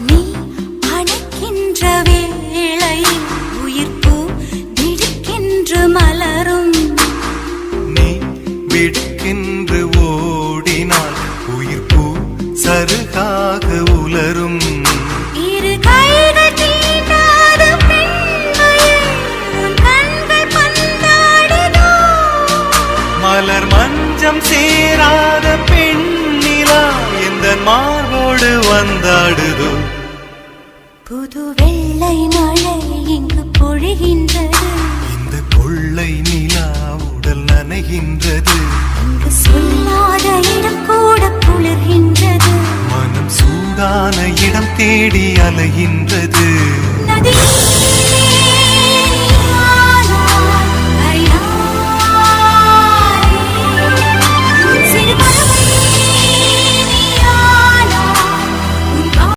நீ அணைக்கின்ற வேளையில் உயிர்ப்பு திடுக்கென்று மலரும். நீ விடுக்கென்று ஓடினால் உயிர்ப்பு சருகாக உலரும். இரு கைகள் தீண்டாத பெண்மையே உன் கண்கள் பந்தாடுதோ. மலர் மஞ்சம் சேராத பெண்ணிலா எந்த மார்போடு வந்தாடுதோ. புது வெள்ளை மழை இங்கு பொழிகின்றது. இந்த கொள்ளை நிலா உடல் நனைகின்றது. இங்கு சொல்லாத இடம் கூட குளிர்கின்றது. மனம் சூடான இடம் தேடி அலைகின்றது. நதி